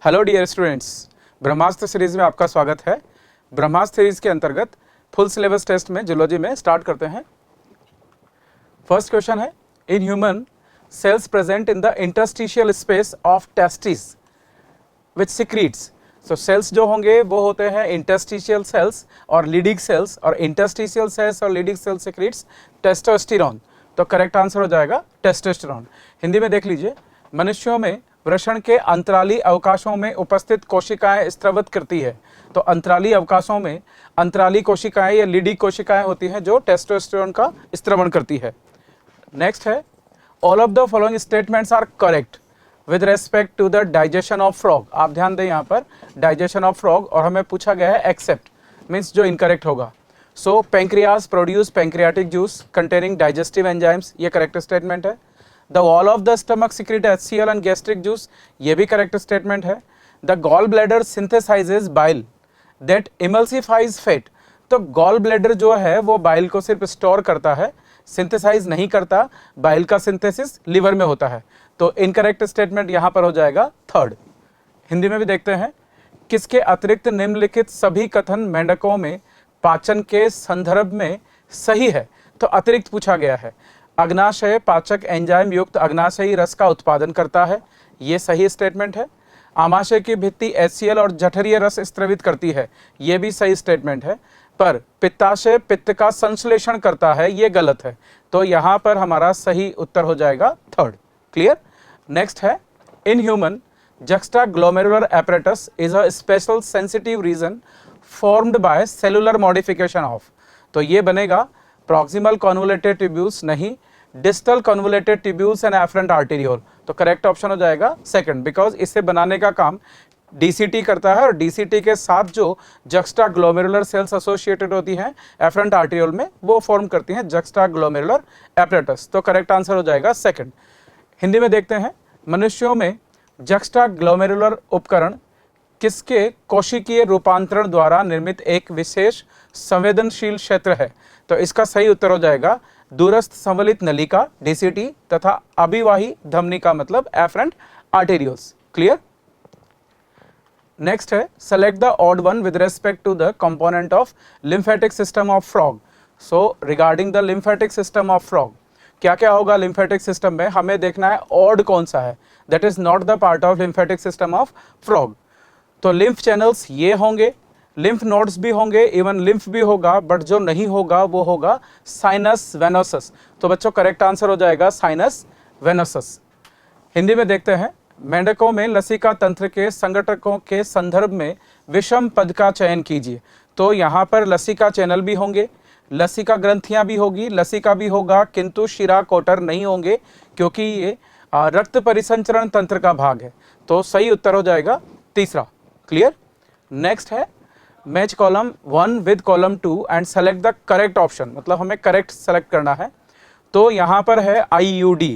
Hello dear students, Brahmastra series में आपका स्वागत है। ब्रह्मास्त्र सीरीज के अंतर्गत फुल सिलेबस टेस्ट में जूलॉजी में स्टार्ट करते हैं। फर्स्ट क्वेश्चन है, in human cells present in the interstitial space of testis which secretes. So cells जो होंगे वो होते हैं इंटरस्टिशियल सेल्स और लीडिंग सेल्स, और इंटरस्टिशियल सेल्स और लीडिंग सेल्स सिक्रीट्स टेस्टोस्टेरोन। तो करेक्ट आंसर हो जाएगा टेस्टोस्टेरोन। हिंदी में देख लीजिए, मनुष्यों में वृषण के अंतराली अवकाशों में उपस्थित कोशिकाएं स्त्रवित करती है। तो अंतराली अवकाशों में अंतराली कोशिकाएं या लीडी कोशिकाएं होती हैं जो टेस्टोस्टेरोन का स्त्रवण करती है। नेक्स्ट है, all of the following statements are correct with respect to the digestion of frog. आप ध्यान दें यहाँ पर डाइजेशन ऑफ फ्रॉग, और हमें पूछा गया है एक्सेप्ट, मीन्स जो इनकरेक्ट होगा। So pancreas produce pancreatic juice containing digestive enzymes, ये करेक्ट स्टेटमेंट है। The wall of the stomach secrete HCl and gastric juice, ये भी करेक्ट स्टेटमेंट है। The gall bladder synthesises bile that emulsifies fat. तो gall bladder जो है वो bile को सिर्फ स्टोर करता है, सिंथेसाइज नहीं करता। बाइल का सिंथेसिस लिवर में होता है। तो इनकरेक्ट स्टेटमेंट यहाँ पर हो जाएगा थर्ड। हिंदी में भी देखते हैं, किसके अतिरिक्त निम्नलिखित सभी कथन मेंढकों में पाचन के संदर्भ में सही है। तो अतिरिक्त पूछा गया है। अग्नाशय पाचक एंजाइम युक्त अग्नाशयी रस का उत्पादन करता है, ये सही स्टेटमेंट है। आमाशय की भित्ति HCl और जठरीय रस स्त्रवित करती है, ये भी सही स्टेटमेंट है। पर पित्ताशय पित्त का संश्लेषण करता है, ये गलत है। तो यहाँ पर हमारा सही उत्तर हो जाएगा थर्ड। क्लियर। नेक्स्ट है, in human juxtaglomerular apparatus is a special sensitive region formed by cellular modification of। तो ये बनेगा proximal convoluted tubules, नहीं distal convoluted tubules and afferent arteriole। तो करेक्ट ऑप्शन हो जाएगा सेकंड, बिकॉज इसे बनाने का काम DCT करता है, और DCT के साथ जो juxtaglomerular cells एसोसिएटेड होती हैं afferent arteriole में, वो फॉर्म करती हैं juxtaglomerular apparatus। तो करेक्ट आंसर हो जाएगा सेकंड। हिंदी में देखते हैं, मनुष्यों में juxtaglomerular उपकरण किसके कोशिकीय रूपांतरण द्वारा निर्मित एक विशेष संवेदनशील क्षेत्र है। तो इसका सही उत्तर हो जाएगा दूरस्थ संवलित नलिका DCT तथा अभिवाही धमनिका मतलब एफरेंट आर्टेरियोल्स। क्लियर। नेक्स्ट है, select the odd one with respect to the component of lymphatic system of frog. So regarding the lymphatic system of frog, क्या क्या होगा लिम्फेटिक सिस्टम में, हमें देखना है ऑड कौन सा है, that is not the part of lymphatic system of frog. तो लिम्फ चैनल्स ये होंगे, लिम्फ नोड्स भी होंगे, इवन लिम्फ भी होगा, बट जो नहीं होगा वो होगा साइनस वेनोसस। तो बच्चों करेक्ट आंसर हो जाएगा साइनस वेनोसस। हिंदी में देखते हैं, मेंढकों में लसिका तंत्र के संगठकों के संदर्भ में विषम पद का चयन कीजिए। तो यहाँ पर लसिका चैनल भी होंगे, लसिका ग्रंथियां भी होगी, लसिका भी होगा, किंतु शिरा कोटर नहीं होंगे, क्योंकि ये रक्त परिसंचरण तंत्र का भाग है। तो सही उत्तर हो जाएगा तीसरा। क्लियर। नेक्स्ट है, match column 1 with column 2 and select the correct option, मतलब हमें करेक्ट सेलेक्ट करना है। तो यहाँ पर है IUD,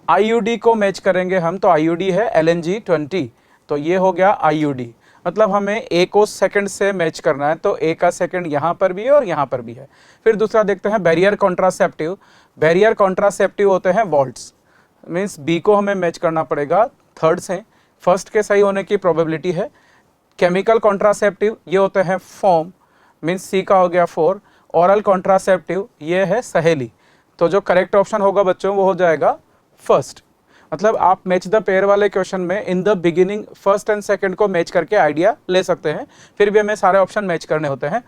IUD को मैच करेंगे हम, तो IUD है LNG20। तो ये हो गया IUD, मतलब हमें A को सेकंड से मैच करना है, तो A का सेकंड यहाँ पर भी है और यहाँ पर भी है। फिर दूसरा देखते हैं बैरियर कॉन्ट्रासेप्टिव। बैरियर कॉन्ट्रासेप्टिव होते हैं वॉल्ट्स, मीन्स B को हमें मैच करना पड़ेगा थर्ड से, फर्स्ट के सही होने की प्रोबेबिलिटी है। केमिकल कॉन्ट्रासेप्टिव ये होते हैं फॉर्म, मीन्स C का हो गया 4। ओरल कॉन्ट्रासेप्टिव ये है सहेली। तो जो करेक्ट ऑप्शन होगा बच्चों वो हो जाएगा फर्स्ट। मतलब आप मैच द पेयर वाले क्वेश्चन में in the beginning first and second को मैच करके आइडिया ले सकते हैं, फिर भी हमें सारे ऑप्शन मैच करने होते हैं।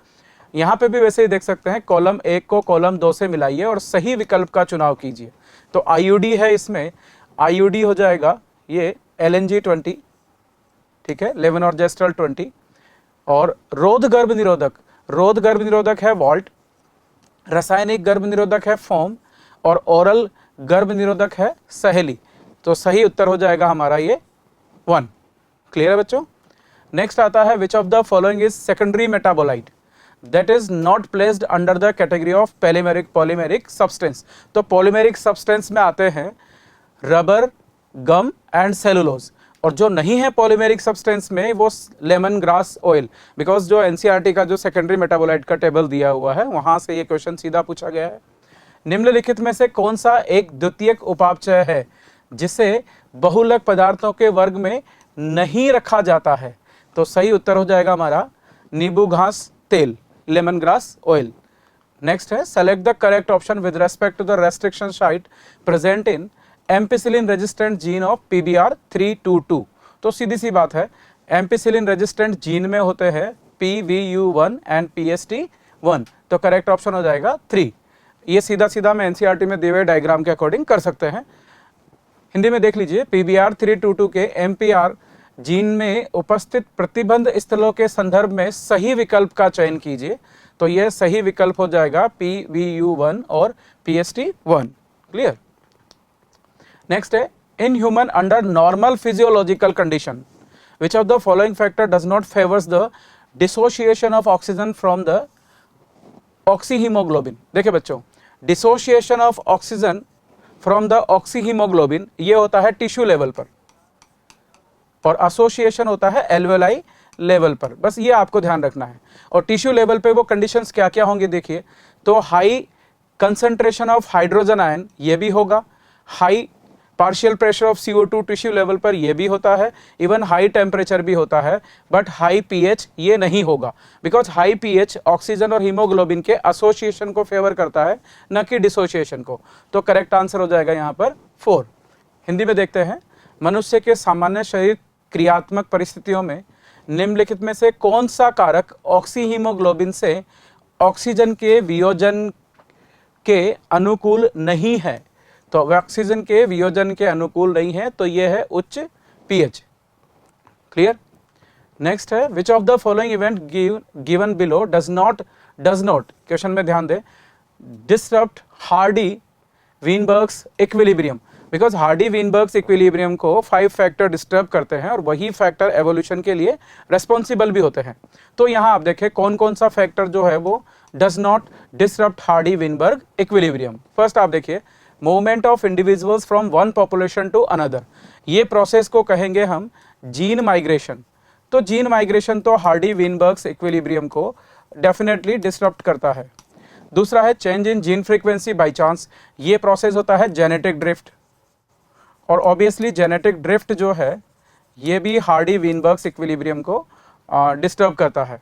यहाँ पे भी वैसे ही देख सकते हैं, कॉलम 1 को कॉलम 2 से मिलाइए और सही विकल्प का चुनाव कीजिए। तो IUD है, इसमें IUD हो जाएगा ये LNG20, ठीक है, लेवन और जेस्ट्रल 20। और रोध गर्भ निरोधक, रोध गर्भ निरोधक है वॉल्ट, रासायनिक गर्भ निरोधक है फॉर्म, और ओरल गर्भ निरोधक है सहेली। तो सही उत्तर हो जाएगा हमारा ये 1। क्लियर है बच्चों। नेक्स्ट आता है, which of the following is secondary metabolite that is not placed under the category of polymeric substance. तो पॉलीमेरिक सब्सटेंस में आते हैं रबर, गम एंड सेलुलोज, और जो नहीं है पॉलीमेरिक सब्सटेंस में वो लेमन ग्रास ऑयल, बिकॉज जो NCERT का जो सेकेंडरी मेटाबोलाइट का टेबल दिया हुआ है वहां से ये क्वेश्चन सीधा पूछा गया है। निम्नलिखित में से कौन सा एक द्वितीयक उपापचय है जिसे बहुलक पदार्थों के वर्ग में नहीं रखा जाता है। तो सही उत्तर हो जाएगा हमारा नींबू घास तेल, लेमन ग्रास ऑयल। नेक्स्ट है select the correct option with respect to the restriction site present in ampicillin resistant gene of PBR322। तो सीधी सी बात है, एम्पिसिलिन रेजिस्टेंट जीन में होते हैं PVU1 एंड PST1। तो करेक्ट ऑप्शन हो जाएगा 3। ये सीधा सीधा मैं NCERT में दिए हुए डायग्राम के अकॉर्डिंग कर सकते हैं। हिंदी में देख लीजिए, PBR322 के MPR जीन में उपस्थित प्रतिबंध स्थलों के संदर्भ में सही विकल्प का चयन कीजिए। तो यह सही विकल्प हो जाएगा PVU1 और PST1। क्लियर। नेक्स्ट है in human under normal physiological condition which of the following factor does not favours the dissociation of oxygen from the oxyhaemoglobin. देखिए बच्चों, dissociation of oxygen from the oxyhaemoglobin ये होता है tissue level पर और association होता है एल्वेलाई लेवल पर। बस ये आपको ध्यान रखना है। और टिश्यू लेवल पे वो कंडीशंस क्या क्या होंगे देखिए, तो high concentration of hydrogen ion ये भी होगा, high partial pressure of CO2 tissue level पर ये भी होता है, इवन हाई टेम्परेचर भी होता है, बट हाई pH ये नहीं होगा, बिकॉज हाई pH ऑक्सीजन और हीमोग्लोबिन के एसोसिएशन को फेवर करता है, न कि डिसोसिएशन को। तो करेक्ट आंसर हो जाएगा यहाँ पर 4। हिंदी में देखते हैं, मनुष्य के सामान्य शरीर क्रियात्मक परिस्थितियों में निम्नलिखित में से कौन सा कारक ऑक्सीहीमोग्लोबिन से ऑक्सीजन के वियोजन के अनुकूल नहीं है। तो ऑक्सीजन के वियोजन के अनुकूल नहीं है, तो यह है उच्च pH। क्लियर। नेक्स्ट है which of the following event given below does not question में ध्यान दे डिस्टर्ब हार्डी-वीनबर्ग्स इक्विलिब्रियम। बिकॉज हार्डी-वीनबर्ग्स इक्विलिब्रियम को 5 फैक्टर डिस्टर्ब करते हैं और वही फैक्टर एवोल्यूशन के लिए रेस्पॉन्सिबल भी होते हैं। तो यहाँ आप देखें कौन कौन सा फैक्टर जो है वो does not disturb Hardy Weinberg equilibrium. First आप देखिए movement of individuals from one population to another, ये प्रोसेस को कहेंगे हम जीन माइग्रेशन। तो जीन माइग्रेशन तो हार्डी-वीनबर्ग्स इक्विलिब्रियम को डेफिनेटली डिस्टर्ब करता है। दूसरा है change in gene frequency by chance, ये प्रोसेस होता है जेनेटिक ड्रिफ्ट, और ऑब्वियसली जेनेटिक ड्रिफ्ट जो है ये भी हार्डी-वीनबर्ग्स इक्विलिब्रियम को डिस्टर्ब करता है।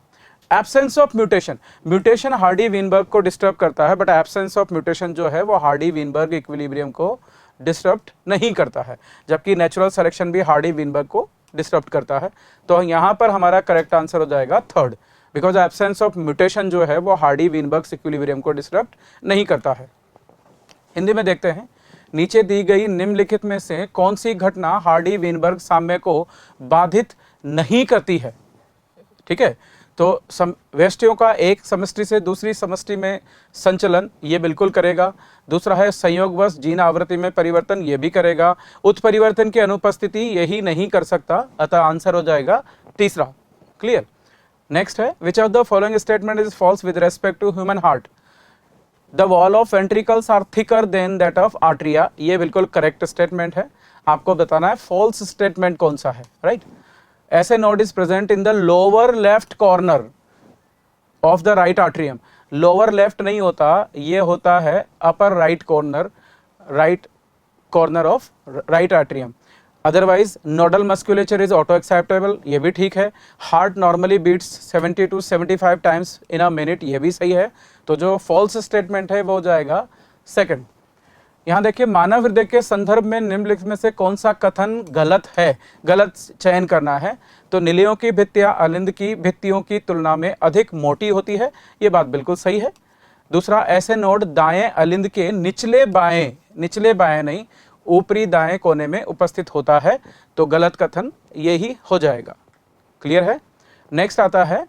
Absence of mutation, mutation Hardy-Weinberg को डिस्टर्ब करता है, बट एब्सेंस ऑफ म्यूटेशन जो है वो हार्डी-वीनबर्ग इक्विलिब्रियम को डिस्टर्ब नहीं करता है, जबकि नेचुरल सिलेक्शन भी हार्डी-वीनबर्ग को डिस्टर्ब करता है। तो यहाँ पर हमारा करेक्ट आंसर हो जाएगा 3rd, because absence of mutation जो है वो हार्डी-वीनबर्ग इक्विलिब्रियम को डिस्टर्ब नहीं करता है। हिंदी में देखते हैं, नीचे दी गई निम्नलिखित में से कौन सी घटना हार्डी-वीनबर्ग साम्य को बाधित नहीं करती है। ठीक है, तो व्यष्टियों का एक समष्टि से दूसरी समष्टि में संचलन ये बिल्कुल करेगा। दूसरा है संयोगवश जीन आवृत्ति में परिवर्तन, ये भी करेगा। उत्परिवर्तन की अनुपस्थिति यही नहीं कर सकता, अतः आंसर हो जाएगा 3रा। क्लियर। नेक्स्ट है which of the following statement is false with respect to human heart. The wall of ventricles are thicker than that of atria, ये बिल्कुल करेक्ट स्टेटमेंट है। आपको बताना है फॉल्स स्टेटमेंट कौन सा है, right. SA node is present in the lower left corner of the right atrium. Lower left नहीं होता, ये होता है upper right corner of right atrium. Otherwise nodal musculature is auto acceptable, ये भी ठीक है। Heart normally beats 70 to 75 times in a minute, ये भी सही है। तो जो फॉल्स स्टेटमेंट है वो हो जाएगा 2nd। यहाँ देखिए मानव हृदय के संदर्भ में निम्नलिखित में से कौन सा कथन गलत है, गलत चयन करना है। तो निलियों की भित्तियाँ अलिंद की भित्तियों की तुलना में अधिक मोटी होती है, ये बात बिल्कुल सही है। दूसरा, ऐसे नोड दाएं अलिंद के निचले बाएं नहीं ऊपरी दाएं कोने में उपस्थित होता है, तो गलत कथन यही हो जाएगा। क्लियर है। नेक्स्ट आता है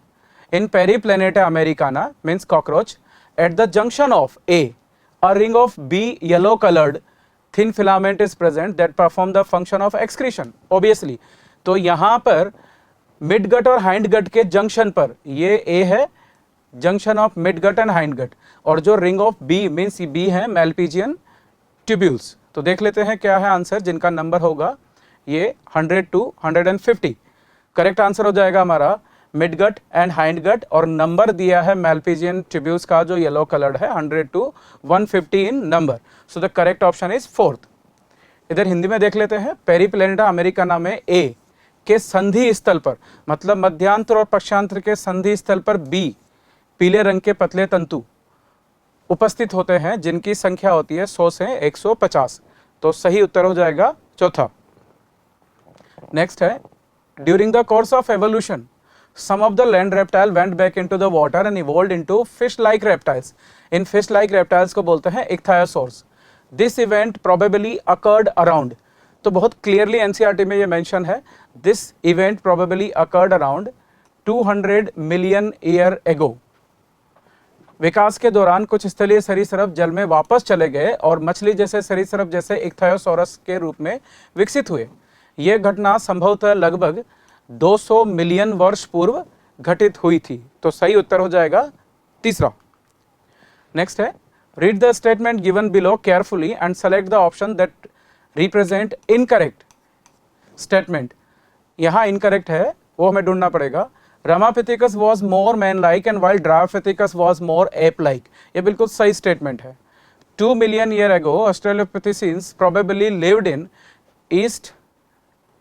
in Periplaneta americana means cockroach at the junction of a ring of B yellow colored thin filament is present that perform the function of excretion obviously। तो यहाँ पर मिड गट और हाइंड गट के junction पर ये A है, junction of mid gut and hind gut, और जो ring of B means B है मेल्पिजियन ट्यूब्यूल्स। तो देख लेते हैं क्या है आंसर, जिनका नंबर होगा ये 100 to 150। करेक्ट आंसर हो जाएगा हमारा mid gut and hind gut, और नंबर दिया है मेल्पिजियन ट्यूब्यूल्स का जो येलो कलर्ड है 100 to 150 in number. So the correct option is 4th। इधर हिंदी में देख लेते हैं, पेरीप्लेनेटा अमेरिकाना में A के संधि स्थल पर, मतलब मध्यांतर और पक्षांतर के संधि स्थल पर बी पीले रंग के पतले तंतु उपस्थित होते हैं जिनकी संख्या होती है 100 से 150। तो सही उत्तर हो जाएगा चौथा। नेक्स्ट है, during the course of evolution some of the land reptile went back into the water and evolved into fish like reptiles. In fish like reptiles को बोलते हैं ichthyosaurs. This event probably occurred around, तो बहुत clearly NCERT में ये mention है, this event probably occurred around 200 million year ago. विकास के दौरान कुछ स्थलीय सरीसृप जल में वापस चले गए और मछली जैसे सरीसृप जैसे इक्थायोसोरस के रूप में विकसित हुए। यह घटना संभवतः लगभग 200 मिलियन वर्ष पूर्व घटित हुई थी। तो सही उत्तर हो जाएगा तीसरा। नेक्स्ट है, read the statement given below carefully and select the option that represent incorrect statement. यहां इनकरेक्ट है वो हमें ढूंढना पड़ेगा। Ramapithecus was more man like and while Dryopithecus was more ape like. ये बिल्कुल सही स्टेटमेंट है। 2 million year ago Australopithecines probably lived in East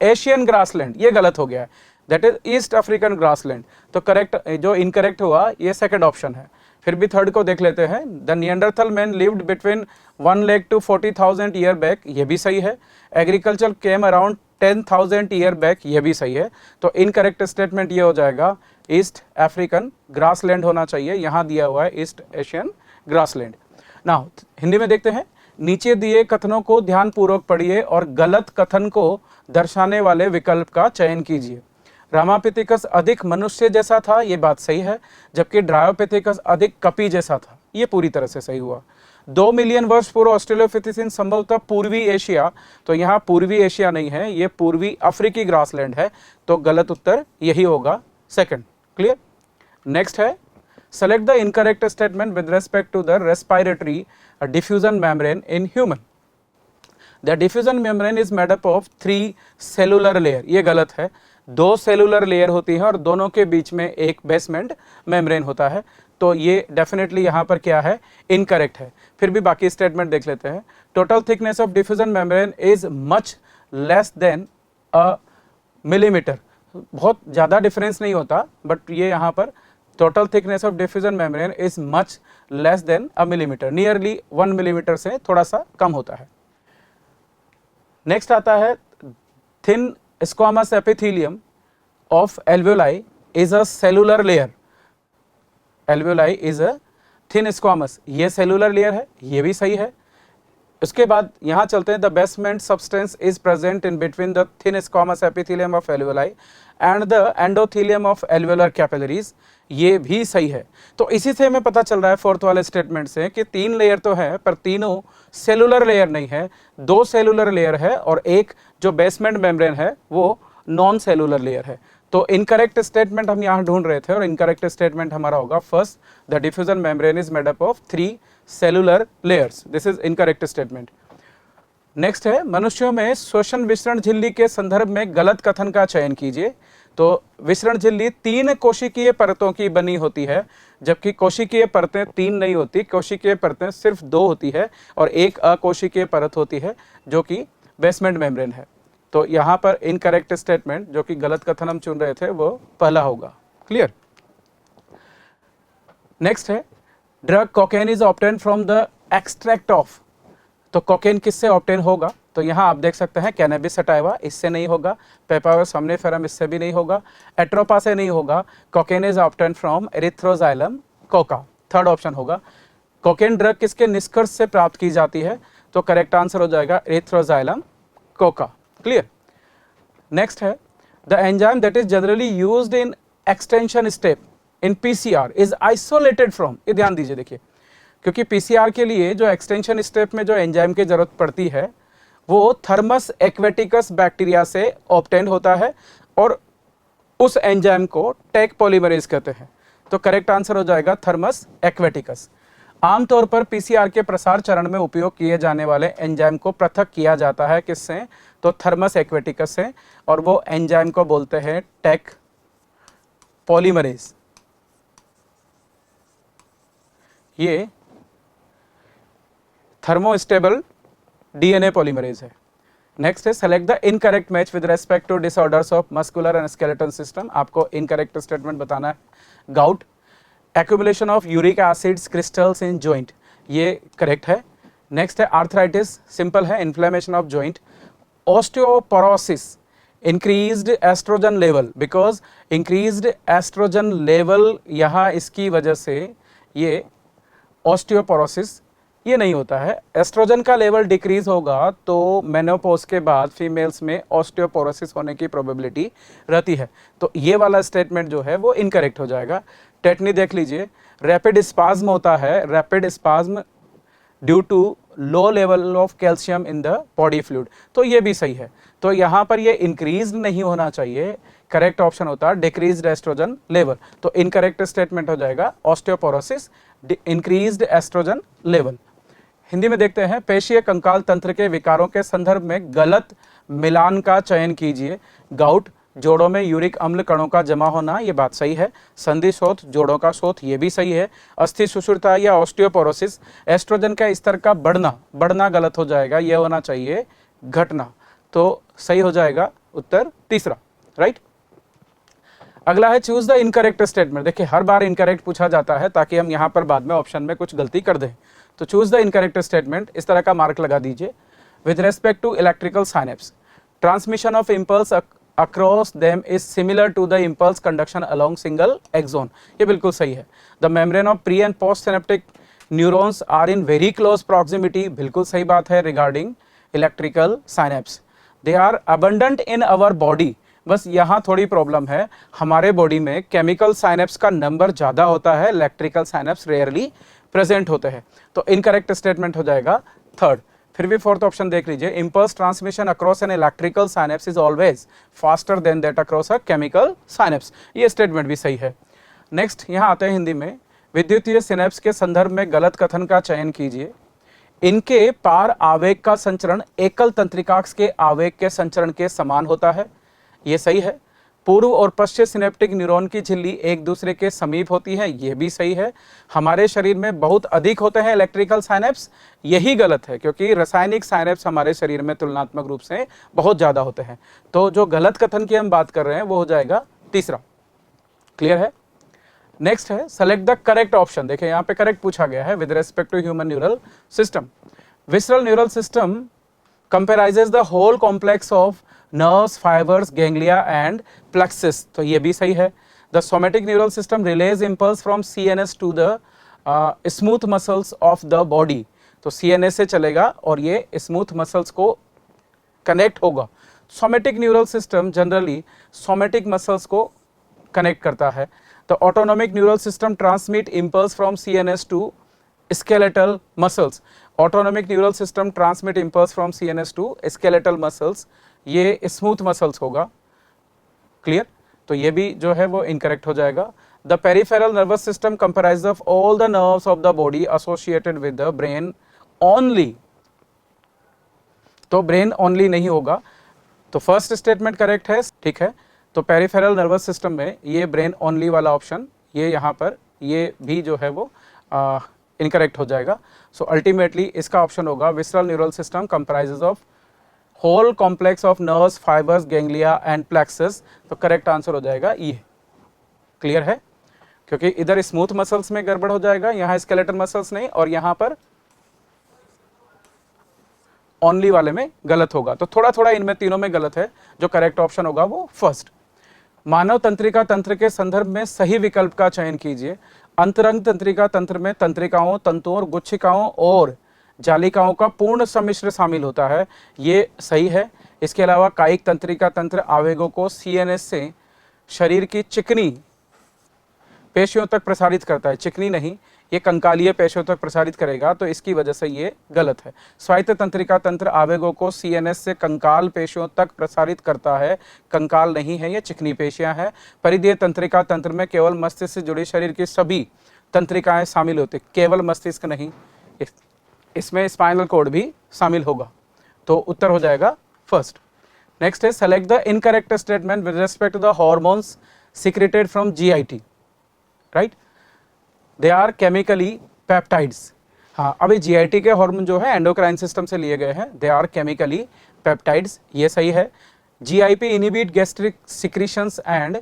Asian grassland. ये गलत हो गया है, that is East African grassland. तो करेक्ट, जो इनकरेक्ट हुआ ये सेकंड ऑप्शन है। फिर भी थर्ड को देख लेते हैं। The Neanderthal man lived between 1 lakh to 40,000 year back, ये भी सही है। Agriculture came around 10,000 year back, ये भी सही है। तो इनकरेक्ट स्टेटमेंट ये हो जाएगा ईस्ट अफ्रीकन ग्रासलैंड होना चाहिए, यहाँ दिया हुआ है east Asian grassland. Now Hindi में देखते हैं। नीचे दिए कथनों को ध्यानपूर्वक पढ़िए और गलत कथन को दर्शाने वाले विकल्प का चयन कीजिए। रामापिथिकस अधिक मनुष्य जैसा था, ये बात सही है, जबकि ड्रायोपिथिकस अधिक कपी जैसा था, ये पूरी तरह से सही हुआ। 2 मिलियन वर्ष पूर्व ऑस्ट्रेलोपिथिसिन संभवतः पूर्वी एशिया, तो यहाँ पूर्वी एशिया नहीं है, ये पूर्वी अफ्रीकी ग्रासलैंड है। तो गलत उत्तर यही होगा सेकंड। क्लियर। नेक्स्ट है, select the incorrect statement with respect to the respiratory diffusion membrane in human. The diffusion membrane is made up of 3 cellular layer. ये गलत है, 2 सेलुलर लेयर होती है और दोनों के बीच में एक बेसमेंट मेम्ब्रेन होता है। तो ये डेफिनेटली यहाँ पर क्या है, इनकरेक्ट है। फिर भी बाकी स्टेटमेंट देख लेते हैं। Total thickness of diffusion membrane is much less than a millimetre. बहुत ज़्यादा डिफरेंस नहीं होता, बट ये यहाँ पर total thickness of diffusion membrane is much less than a millimetre, nearly 1 millimetre से थोड़ा सा कम होता है। नेक्स्ट आता है, thin squamous epithelium of alveoli is a cellular layer. Alveoli is a thin squamous, ये सेलुलर लेयर है, ये भी सही है। उसके बाद यहाँ चलते हैं। The basement substance is present in between the thin squamous epithelium of alveoli and the endothelium of एल्वेओलर capillaries, ये भी सही है। तो इसी से हमें पता चल रहा है फोर्थ वाले स्टेटमेंट से कि 3 लेयर तो है पर तीनों सेलुलर लेयर नहीं है, 2 सेलुलर लेयर है और एक जो बेसमेंट मेम्ब्रेन है वो नॉन सेलुलर लेयर है। तो इनकरेक्ट स्टेटमेंट हम यहाँ ढूंढ रहे थे और इनकरेक्ट स्टेटमेंट हमारा होगा first, the diffusion membrane is made up of 3 cellular layers. This is incorrect statement. Next है, मनुष्यों में श्वसन विसरण झिल्ली के संदर्भ में गलत कथन का चयन कीजिए। तो विसरण झिल्ली 3 कोशिकीय परतों की बनी होती है, जबकि कोशिकीय परतें 3 नहीं होती, कोशिकीय परतें सिर्फ 2 होती है और एक अकोशिकीय परत होती है जो कि बेसमेंट मेम्ब्रेन है। तो यहाँ पर इनकरेक्ट स्टेटमेंट, जो कि गलत कथन हम चुन रहे थे, वो पहला होगा। क्लियर। नेक्स्ट है, drug cocaine is obtain from the extract of. तो कोकेन किससे ऑब्टेन होगा? तो यहाँ आप देख सकते हैं कैनबिस सटाइवा, इससे नहीं होगा। पेपावर सोमनिफेरम, इससे भी नहीं होगा। एट्रोपा से नहीं होगा। Cocaine is obtain from Erythroxylum Coca, third option होगा। कोकेन ड्रग किसके निष्कर्ष से प्राप्त की जाती है? तो करेक्ट आंसर हो जाएगा एरिथ्रोजाइलम कोका। क्लियर। नेक्स्ट है, the enzyme that is generally used in extension step in PCR is isolated from. ये ध्यान दीजिए, देखिए, क्योंकि पीसीआर के लिए जो एक्सटेंशन स्टेप में जो एंजाइम की जरूरत पड़ती है वो थर्मस एक्वेटिकस बैक्टीरिया से ऑब्टेन होता है और उस एंजाइम को टेक पॉलीमरेज कहते हैं। तो करेक्ट आंसर हो जाएगा थर्मस एक्वेटिकस। आमतौर पर पीसीआर के प्रसार चरण में उपयोग किए जाने वाले एंजाइम को पृथक किया जाता है किससे? तो थर्मस एक्वेटिकस से, और वो एंजाइम को बोलते हैं टेक पॉलीमरेज। ये थर्मोस्टेबल डीएनए पॉलीमरेज है। नेक्स्ट है select the incorrect match with respect to disorders of muscular and skeletal system, आपको इनकरेक्ट स्टेटमेंट बताना है। Gout, accumulation of uric acids crystals in joint, ये करेक्ट है। नेक्स्ट है arthritis, simple है, inflammation of joint. Osteoporosis, increased estrogen level, because increased estrogen level यहाँ इसकी वजह से ये ऑस्टियोपोरोसिस ये नहीं होता है। एस्ट्रोजन का लेवल डिक्रीज होगा तो मेनोपॉज के बाद फीमेल्स में ऑस्टियोपोरोसिस होने की प्रोबेबिलिटी रहती है, तो ये वाला स्टेटमेंट जो है वो इनकरेक्ट हो जाएगा। टेटनी देख लीजिए, रैपिड स्पाज्म होता है, rapid spasm due to low level of calcium in the body fluid, तो ये भी सही है। तो यहाँ पर ये इंक्रीज नहीं होना चाहिए, करेक्ट ऑप्शन होता है डिक्रीज्ड एस्ट्रोजन लेवल, तो इनकरेक्ट स्टेटमेंट हो जाएगा osteoporosis increased estrogen level. Hindi में देखते हैं, पेशीय कंकाल तंत्र के विकारों के संदर्भ में गलत मिलान का चयन कीजिए। गाउट, जोड़ों में यूरिक अम्ल कणों का जमा होना, ये बात सही है। संधि शोथ, जोड़ों का शोथ, ये भी सही है। अस्थि सुषुरता या ऑस्टियोपोरोसिस, एस्ट्रोजन का स्तर का बढ़ना गलत हो जाएगा, यह होना चाहिए घटना, तो सही हो जाएगा उत्तर तीसरा, राइट। अगला है चूज द इनकरेक्ट स्टेटमेंट। देखिए हर बार इनकरेक्ट पूछा जाता है ताकि हम यहाँ पर बाद में ऑप्शन में कुछ गलती कर दें, तो चूज द इनकरेक्ट स्टेटमेंट, इस तरह का मार्क लगा दीजिए। With respect to electrical synapse, transmission of impulse across them is similar to the impulse conduction along single axon, ये बिल्कुल सही है। The membrane of pre and post synaptic neurons are in very close proximity, बिल्कुल सही बात है regarding electrical synapse. They are abundant in our body, बस यहाँ थोड़ी प्रॉब्लम है, हमारे बॉडी में केमिकल साइनेप्स का नंबर ज़्यादा होता है, इलेक्ट्रिकल साइनेप्स रेयरली प्रेजेंट होते हैं, तो इनकरेक्ट स्टेटमेंट हो जाएगा थर्ड। फिर भी फोर्थ ऑप्शन देख लीजिए, impulse transmission across an electrical synapse is always faster than that across a chemical synapse, ये स्टेटमेंट भी सही है। नेक्स्ट यहाँ आते हैं हिंदी में, विद्युतीय सिनेप्स के संदर्भ में गलत कथन का चयन कीजिए। इनके पार आवेग का संचरण एकल तंत्रिकाक्ष के आवेग के संचरण के समान होता है, ये सही है। पूर्व और पश्चिम सिनेप्टिक न्यूरॉन की झिल्ली एक दूसरे के समीप होती है, ये भी सही है। हमारे शरीर में बहुत अधिक होते हैं इलेक्ट्रिकल साइनेप्स, यही गलत है क्योंकि रासायनिक साइनेप्स हमारे शरीर में तुलनात्मक रूप से बहुत ज़्यादा होते हैं, तो जो गलत कथन की हम बात कर रहे हैं वो हो जाएगा तीसरा। क्लियर है। नेक्स्ट है सेलेक्ट द करेक्ट ऑप्शन। देखिए यहाँ पे करेक्ट पूछा गया है, with respect to human neural system, visceral neural system comprises the whole complex of nerves, fibres, ganglia and plexus, तो ये भी सही है। The somatic neural system relays impulse from CNS to the smooth muscles of the body, तो CNS से चलेगा और ये स्मूथ मसल्स को कनेक्ट होगा। Somatic neural system generally somatic muscles को कनेक्ट करता है। The autonomic neural system transmit impulse from CNS to skeletal muscles, autonomic neural system transmit impulse from CNS to skeletal muscles, ये smooth muscles होगा। Clear, तो ये भी जो है वो इनकरेक्ट हो जाएगा। The peripheral nervous system comprise of all the nerves of the body associated with the brain only, तो ब्रेन ओनली नहीं होगा, तो फर्स्ट स्टेटमेंट करेक्ट है, ठीक है। तो पेरिफेरल नर्वस सिस्टम में ये ब्रेन ओनली वाला ऑप्शन, ये यहाँ पर ये भी जो है वो इनकरेक्ट हो जाएगा। सो अल्टीमेटली इसका ऑप्शन होगा visceral neural system comprises of whole complex of nerves, fibres, ganglia and plexus, तो करेक्ट आंसर हो जाएगा ये। क्लियर है, क्योंकि इधर स्मूथ मसल्स में गड़बड़ हो जाएगा, यहाँ स्केलेटल मसल्स नहीं, और यहाँ पर ओनली वाले में गलत होगा, तो थोड़ा थोड़ा इनमें तीनों में गलत है। जो करेक्ट ऑप्शन होगा वो फर्स्ट। मानव तंत्रिका तंत्र के संदर्भ में सही विकल्प का चयन कीजिए। अंतरंग तंत्रिका तंत्र में तंत्रिकाओं, तंतुओं, गुच्छिकाओं और जालिकाओं का पूर्ण सम्मिश्र शामिल होता है, ये सही है। इसके अलावा कायिक तंत्रिका तंत्र आवेगों को सीएनएस से शरीर की चिकनी पेशियों तक प्रसारित करता है, चिकनी नहीं, ये कंकालीय पेशियों तक प्रसारित करेगा, तो इसकी वजह से ये गलत है। स्वायत्त तंत्रिका तंत्र आवेगों को सीएनएस से कंकाल पेशियों तक प्रसारित करता है, कंकाल नहीं है, ये चिकनी पेशियां हैं। परिधीय तंत्रिका तंत्र में केवल मस्तिष्क से जुड़ी शरीर की सभी तंत्रिकाएं शामिल होती, केवल मस्तिष्क नहीं, इसमें स्पाइनल कॉर्ड भी शामिल होगा, तो उत्तर हो जाएगा फर्स्ट। नेक्स्ट है select the incorrect statement with respect to the hormones secreted from GIT, right, they are chemically peptides. हाँ, अभी जीआईटी के हार्मोन जो है एंडोक्राइन सिस्टम से लिए गए हैं, दे आर केमिकली पेप्टाइड्स, ये सही है। GIP inhibit gastric secretions and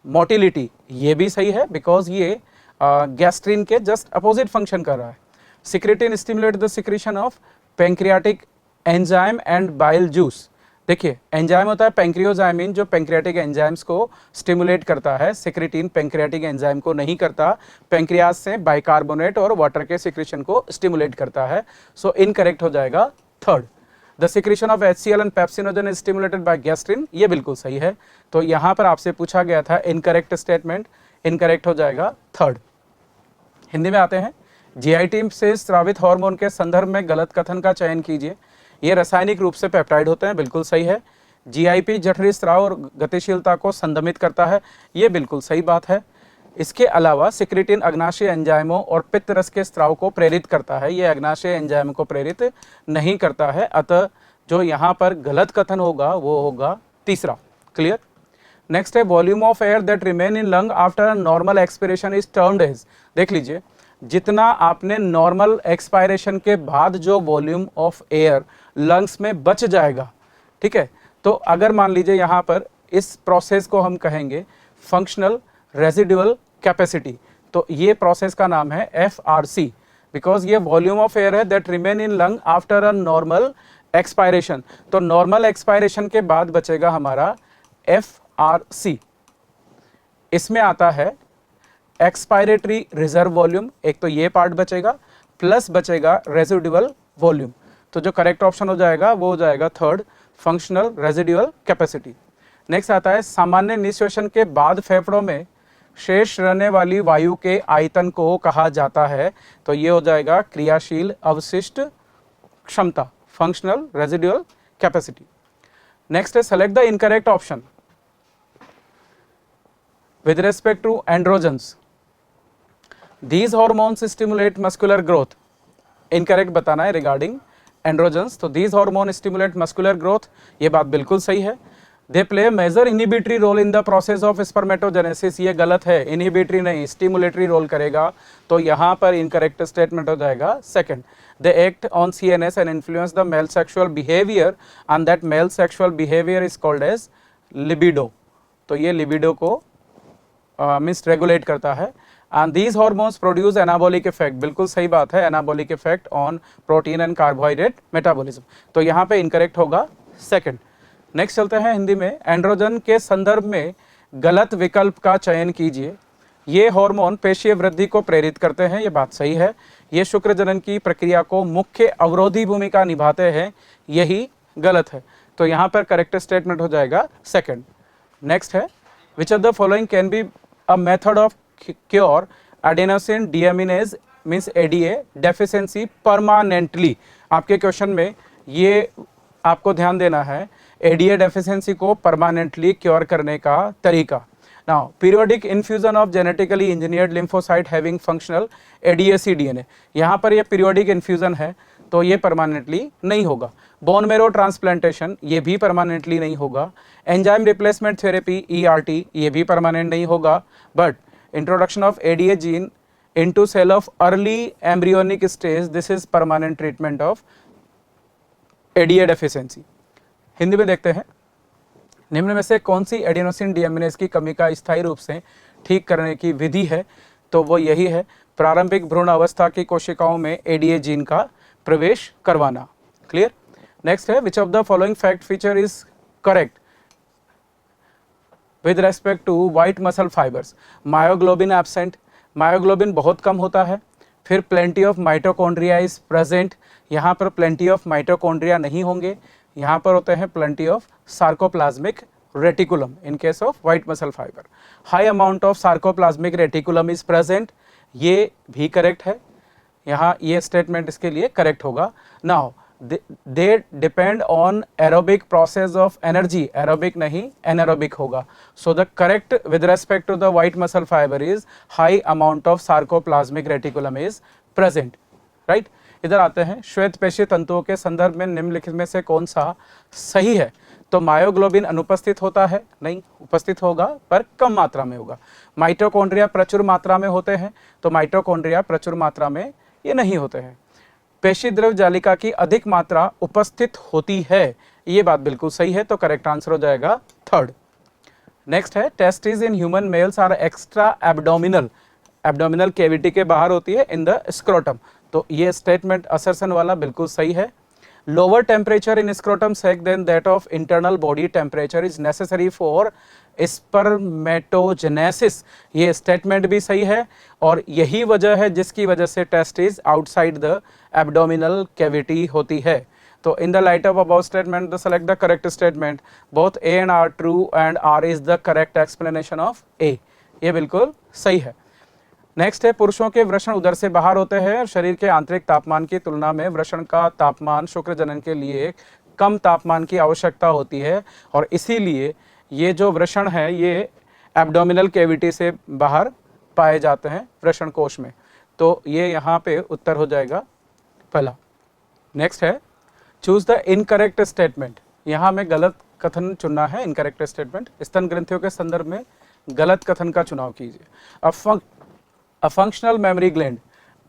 motility, ये भी सही है बिकॉज ये गैस्ट्रिन के जस्ट अपोजिट फंक्शन कर रहा है। Secretin stimulate the secretion of pancreatic enzyme and bile juice. देखिए एंजाइम होता है पैंक्रियोजाइमिन जो पैंक्रियाटिक एंजाइम्स को स्टिमुलेट करता है, सिक्रेटिन पैंक्रियाटिक एंजाइम को नहीं करता, पैंक्रियाज से बाइकार्बोनेट और वाटर के सिक्रेशन को स्टिमुलेट करता है। सो इनकरेक्ट हो जाएगा third. The secretion of HCl and pepsinogen is stimulated by gastrin, ये बिल्कुल सही है। तो यहाँ पर आपसे पूछा गया था इनकरेक्ट स्टेटमेंट, इनकरेक्ट हो जाएगा थर्ड। हिंदी में आते हैं। GIT से स्रावित हार्मोन के संदर्भ में गलत कथन का चयन कीजिए। ये रासायनिक रूप से पेप्टाइड होते हैं, बिल्कुल सही है। GIP जठरी स्राव और गतिशीलता को संदमित करता है, ये बिल्कुल सही बात है। इसके अलावा सिक्रेटिन अग्नाशय एंजाइमों और पित्त रस के स्राव को प्रेरित करता है, ये अग्नाशय एंजाइम को प्रेरित नहीं करता है। अतः जो यहाँ पर गलत कथन होगा वो होगा तीसरा। क्लियर। नेक्स्ट है volume of air that remain in lung after normal expiration is termed as. देख लीजिए जितना आपने नॉर्मल एक्सपायरेशन के बाद जो वॉल्यूम ऑफ एयर लंग्स में बच जाएगा, ठीक है, तो अगर मान लीजिए यहाँ पर इस प्रोसेस को हम कहेंगे फंक्शनल रेजिडुअल कैपेसिटी, तो ये प्रोसेस का नाम है FRC, बिकॉज ये वॉल्यूम ऑफ एयर है that remain in lung after a normal expiration. तो नॉर्मल एक्सपायरेशन के बाद बचेगा हमारा FRC। इसमें आता है एक्सपायरेटरी रिजर्व वॉल्यूम, एक तो ये पार्ट बचेगा, प्लस बचेगा रेजिडुअल वॉल्यूम। तो जो करेक्ट ऑप्शन हो जाएगा वो हो जाएगा third, functional residual capacity. Next आता है सामान्य निःश्वासन के बाद फेफड़ों में शेष रहने वाली वायु के आयतन को कहा जाता है, तो ये हो जाएगा क्रियाशील अवशिष्ट क्षमता, फंक्शनल रेजिडुअल कैपेसिटी। नेक्स्ट है select the incorrect option with respect to androgens. These hormones stimulate muscular growth. Incorrect बताना है regarding androgens. तो these hormones stimulate muscular growth, ये बात बिल्कुल सही है। They play a major inhibitory role in the process of spermatogenesis, ये गलत है, inhibitory नहीं, stimulatory role करेगा, तो यहाँ पर incorrect statement हो जाएगा second. They act on CNS and influence the male sexual behavior, and that male sexual behavior is called as libido. तो ये libido को मीन्स रेगुलेट करता है। And these hormones produce anabolic effect, बिल्कुल सही बात है, anabolic effect on protein and carbohydrate metabolism, तो यहाँ पे इनकरेक्ट होगा सेकंड। नेक्स्ट चलते हैं हिंदी में। एंड्रोजन के संदर्भ में गलत विकल्प का चयन कीजिए। ये हार्मोन पेशीय वृद्धि को प्रेरित करते हैं, ये बात सही है। ये शुक्र जनन की प्रक्रिया को मुख्य अवरोधी भूमिका निभाते हैं, यही गलत है। तो यहाँ पर करेक्ट स्टेटमेंट हो जाएगा सेकंड। नेक्स्ट है which of the following can be a method of cure adenosine deaminase means ADA deficiency permanently। आपके क्वेश्चन में ये आपको ध्यान देना है, ADA deficiency को permanently क्योर करने का तरीका। Now periodic infusion of genetically engineered lymphocyte having functional ADAC DNA, यहाँ पर ये periodic infusion है तो ये परमानेंटली नहीं होगा। बोन मेरो ट्रांसप्लांटेशन, ये भी परमानेंटली नहीं होगा। एंजाइम रिप्लेसमेंट थेरेपी ERT, ये भी परमानेंट नहीं होगा। But introduction of ADA gene into cell of early embryonic stage, this is permanent treatment of ADA deficiency. Hindi में देखते हैं, निम्न में से कौन सी एडेनोसिन डीएमिनेज की कमी का स्थायी रूप से ठीक करने की विधि है, तो वो यही है प्रारंभिक भ्रूण अवस्था की कोशिकाओं में ADA जीन का प्रवेश करवाना। क्लियर। नेक्स्ट है which of the following fact feature is correct with respect to white muscle fibers. Myoglobin absent, myoglobin बहुत कम होता है। फिर plenty of mitochondria is present, यहाँ पर प्लेंटी ऑफ माइटोकॉन्ड्रिया नहीं होंगे, यहाँ पर होते हैं plenty of sarcoplasmic reticulum in case of white muscle fibre. High amount of sarcoplasmic reticulum is present, ये भी करेक्ट है, यहाँ ये स्टेटमेंट इसके लिए करेक्ट होगा। Now they depend on aerobic process of energy, aerobic नहीं एनारोबिक होगा। So the correct with respect to the white muscle fiber is high amount of sarcoplasmic reticulum is present, right. इधर आते हैं, श्वेत पेशी तंतुओं के संदर्भ में निम्नलिखित में से कौन सा सही है, तो मायोग्लोबिन अनुपस्थित होता है, नहीं उपस्थित होगा पर कम मात्रा में होगा। माइटोकॉन्ड्रिया प्रचुर मात्रा में होते हैं, तो माइटोकॉन्ड्रिया प्रचुर मात्रा में ये नहीं होते हैं। पेशी द्रव जालिका की अधिक मात्रा उपस्थित होती है, ये बात बिल्कुल सही है, तो करेक्ट आंसर हो जाएगा थर्ड। नेक्स्ट है testis in human males are extra abdominal, abdominal cavity के बाहर होती है इन द स्क्रोटम, तो ये स्टेटमेंट असर्शन वाला बिल्कुल सही है। Lower temperature in scrotum sac than that of internal body temperature is necessary for spermatogenesis, ये स्टेटमेंट भी सही है और यही वजह है जिसकी वजह से testis outside the abdominal cavity होती है। तो in the light of about statement the select the correct statement, both A and R true and R is the correct explanation of A, ये बिल्कुल सही है। नेक्स्ट है पुरुषों के वृषण उदर से बाहर होते हैं और शरीर के आंतरिक तापमान की तुलना में वृषण का तापमान शुक्र जनन के लिए कम तापमान की आवश्यकता होती है और इसीलिए ये जो वृषण है ये एब्डोमिनल कैविटी से बाहर पाए जाते हैं वृषण कोश में, तो ये यहाँ पे उत्तर हो जाएगा पहला। नेक्स्ट है चूज द इनकरेक्ट स्टेटमेंट, यहाँ में गलत कथन चुनना है, इनकरेक्ट स्टेटमेंट। स्तन ग्रंथियों के संदर्भ में गलत कथन का चुनाव कीजिए। अ फंक्शनल मेमोरी ग्लैंड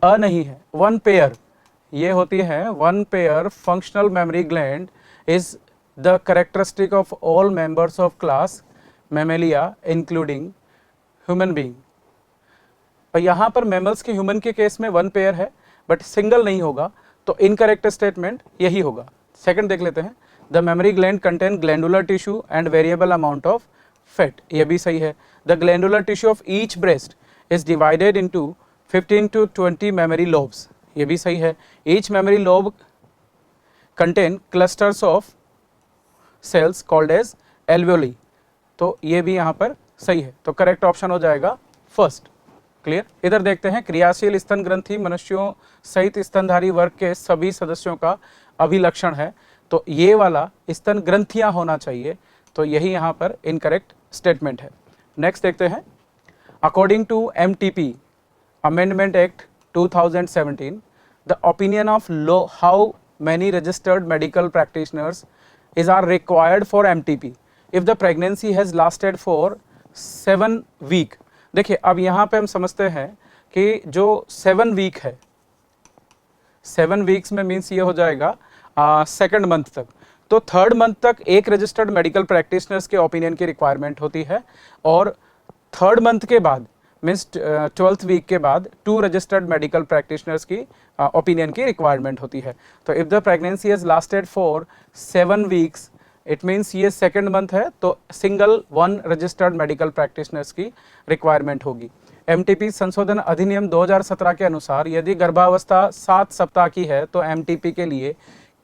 अ नहीं है, वन पेयर ये होती है, one pair functional mammary gland is the characteristic of all members of class Mammalia including human being. और यहाँ पर मैमल्स के ह्यूमन के केस में वन पेयर है बट सिंगल नहीं होगा, तो इनकरेक्ट स्टेटमेंट यही होगा। सेकंड देख लेते हैं, the memory gland contain glandular tissue and variable amount of fat, ये भी सही है। The glandular tissue of each breast is divided into 15 to 20 memory lobes, ये भी सही है। each memory lobe contain clusters of cells called as alveoli, तो ये भी यहाँ पर सही है, तो करेक्ट ऑप्शन हो जाएगा फर्स्ट। क्लियर। इधर देखते हैं क्रियाशील स्तन ग्रंथि मनुष्यों सहित स्तनधारी वर्ग के सभी सदस्यों का अभिलक्षण है, तो ये वाला स्तन ग्रंथियां होना चाहिए, तो यही यहाँ पर इनकरेक्ट स्टेटमेंट है। नेक्स्ट देखते हैं, according to MTP Amendment Act 2017, the opinion of law how many registered medical practitioners are required for MTP if the pregnancy has lasted for 7 week। देखिए अब यहाँ पे हम समझते हैं कि जो 7 वीक है, 7 वीक्स में मीन्स ये हो जाएगा सेकंड मंथ तक, तो थर्ड मंथ तक एक रजिस्टर्ड मेडिकल प्रैक्टिशनर्स के ओपिनियन की रिक्वायरमेंट होती है और थर्ड मंथ के बाद मीन्स 12th वीक के बाद 2 रजिस्टर्ड मेडिकल प्रैक्टिशनर्स की ओपिनियन की रिक्वायरमेंट होती है। तो if the pregnancy has lasted for 7 weeks it means ये सेकंड मंथ है, तो सिंगल 1 रजिस्टर्ड मेडिकल प्रैक्टिशनर्स की रिक्वायरमेंट होगी। MTP संशोधन अधिनियम 2017 के अनुसार यदि गर्भावस्था 7 सप्ताह की है तो MTP के लिए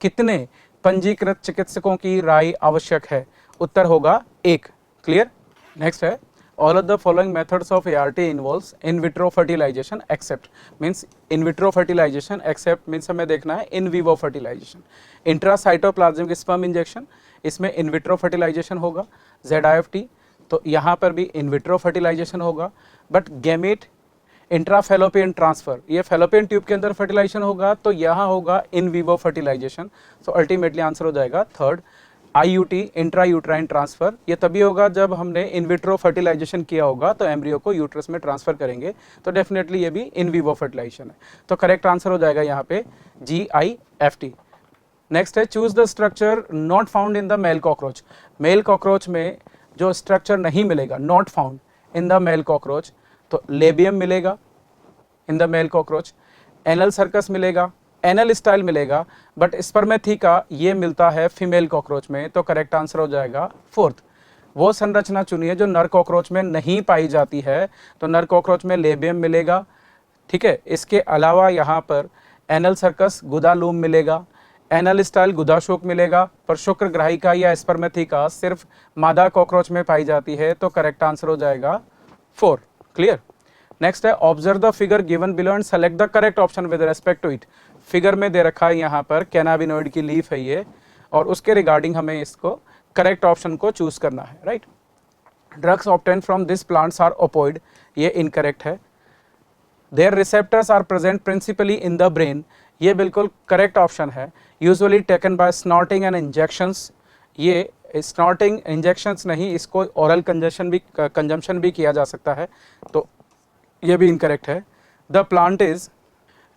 कितने पंजीकृत चिकित्सकों की राय आवश्यक है? उत्तर होगा 1। क्लियर। नेक्स्ट है, all of the following methods of ART involves in vitro fertilization except, means in vitro fertilization except means हमें देखना है in vivo fertilization। Intracytoplasmic sperm injection, इसमें in vitro fertilization होगा। ZIFT, तो यहाँ पर भी in vitro fertilization होगा। बट गैमेट इंट्राफेलोपियन ट्रांसफर, ये फेलोपियन ट्यूब के अंदर फर्टिलाइजेशन होगा, तो यहाँ होगा in vivo fertilization, so ultimately answer हो जाएगा third. IUT intra uterine transfer, ये तभी होगा जब हमने इन विट्रो फर्टिलाइजेशन किया होगा, तो एम्ब्रियो को यूट्रस में ट्रांसफर करेंगे, तो डेफिनेटली ये भी इन विवो फर्टिलाइजेशन है, तो करेक्ट आंसर हो जाएगा यहाँ पे GIFT। नेक्स्ट है, choose the structure not found in the male cockroach. Male cockroach में जो स्ट्रक्चर नहीं मिलेगा, not found in the male cockroach, तो लेबियम मिलेगा in the male cockroach, anal circus मिलेगा, एनल स्टाइल मिलेगा, बट स्पर्मेथिका ये मिलता है फीमेल कॉकरोच में, तो करेक्ट आंसर हो जाएगा फोर्थ। वो संरचना चुनिए जो नर कॉकरोच में नहीं पाई जाती है, तो नर कॉकरोच में लेबियम मिलेगा, ठीक है। इसके अलावा यहाँ पर एनल सर्कस गुदालूम मिलेगा, एनल स्टाइल गुदाशोक मिलेगा, पर शुक्र ग्राहिका या स्पर्मेथिका सिर्फ मादा कॉकरोच में पाई जाती है, तो करेक्ट आंसर हो जाएगा 4। क्लियर। नेक्स्ट है, observe the figure given below and select the correct option with respect to it. Figure में दे रखा है यहाँ पर कैनाबिनोइड की लीफ है ये, और उसके रिगार्डिंग हमें इसको करेक्ट ऑप्शन को चूज करना है, right. Drugs obtain from this plants are opioid, ये इनकरेक्ट है। Their receptors are present principally in the brain, ये बिल्कुल करेक्ट ऑप्शन है। Usually taken by snorting and injections, ये स्नॉटिंग इंजेक्शंस नहीं, इसको ओरल कंजम्पशन भी किया जा सकता है, तो ये भी इनकरेक्ट है। The plant is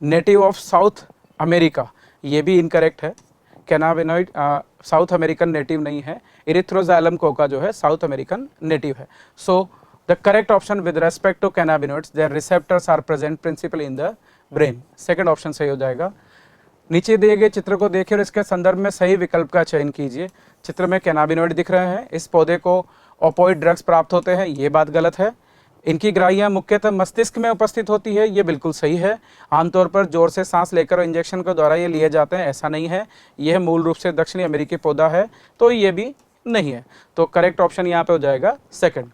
native of south America, ये भी इनकरेक्ट है। कैनाबिनोइड साउथ अमेरिकन नेटिव नहीं है, इरिथ्रोजाइलम कोका जो है साउथ अमेरिकन नेटिव है। So the correct option with respect to cannabinoids, their receptors are present principally in the brain, second option सही हो जाएगा। नीचे दिए गए चित्र को देखिए और इसके संदर्भ में सही विकल्प का चयन कीजिए। चित्र में कैनाबिनॉइड दिख रहे हैं, इस पौधे को ओपोइड ड्रग्स प्राप्त होते हैं, ये बात गलत है। इनकी ग्राहियां मुख्यतः मस्तिष्क में उपस्थित होती है, ये बिल्कुल सही है। आमतौर पर जोर से सांस लेकर और इंजेक्शन के द्वारा ये लिए जाते हैं, ऐसा नहीं है। यह मूल रूप से दक्षिणी अमेरिकी पौधा है, तो ये भी नहीं है। तो करेक्ट ऑप्शन यहाँ पे हो जाएगा सेकंड।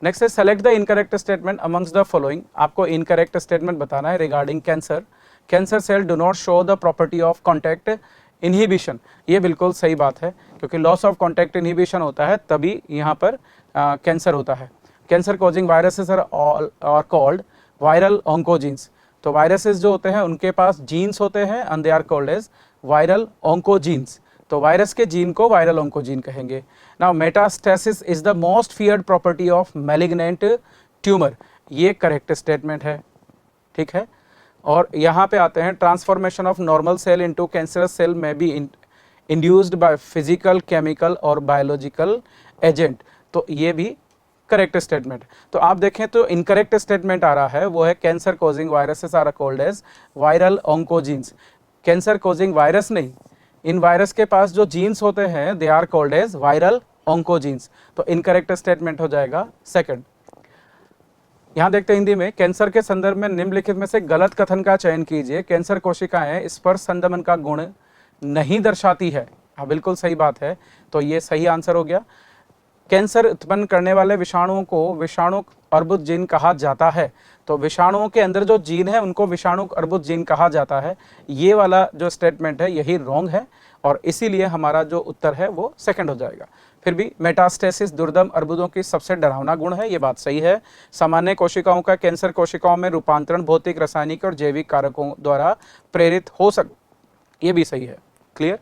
नेक्स्ट है select the incorrect statement amongst the following. आपको इनकरेक्ट स्टेटमेंट बताना है regarding cancer. Cancer cell do not show the property of contact inhibition, ये बिल्कुल सही बात है, क्योंकि लॉस ऑफ कॉन्टैक्ट इनहिबिशन होता है तभी यहाँ पर कैंसर होता है। Cancer causing viruses are called viral oncogenes. तो वायरसेस जो होते हैं उनके पास जीन्स होते हैं and they are called as viral oncogenes. तो वायरस के जीन को वायरल ऑन्कोजीन कहेंगे। Now metastasis is the most feared property of malignant tumour, ये करेक्ट स्टेटमेंट है, ठीक है। और यहाँ पे आते हैं transformation of normal cell into cancerous cell में be induced by physical, chemical और बायोलॉजिकल एजेंट, तो ये भी करेक्ट स्टेटमेंट। तो आप देखें तो इनकरेक्ट स्टेटमेंट आ रहा है, वो है cancer causing viruses are called as viral oncogenes. Cancer causing virus नहीं, इन वायरस के पास जो जीन्स होते हैं they are called as viral oncogenes, तो इनकरेक्ट स्टेटमेंट हो जाएगा सेकंड। यहाँ देखते हैं हिंदी में, कैंसर के संदर्भ में निम्नलिखित में से गलत कथन का चयन कीजिए। कैंसर कोशिकाएं स्पर्श संदमन का गुण नहीं दर्शाती है, हाँ बिल्कुल सही बात है, तो ये सही आंसर हो गया। कैंसर उत्पन्न करने वाले विषाणुओं को विषाणु अर्बुद जीन कहा जाता है, तो विषाणुओं के अंदर जो जीन है उनको विषाणु अर्बुद जीन कहा जाता है, ये वाला जो स्टेटमेंट है यही रॉन्ग है, और इसीलिए हमारा जो उत्तर है वो सेकंड हो जाएगा। फिर भी मेटास्टेसिस दुर्दम अर्बुदों की सबसे डरावना गुण है, ये बात सही है। सामान्य कोशिकाओं का कैंसर कोशिकाओं में रूपांतरण भौतिक, रासायनिक और जैविक कारकों द्वारा प्रेरित हो ये भी सही है। क्लियर।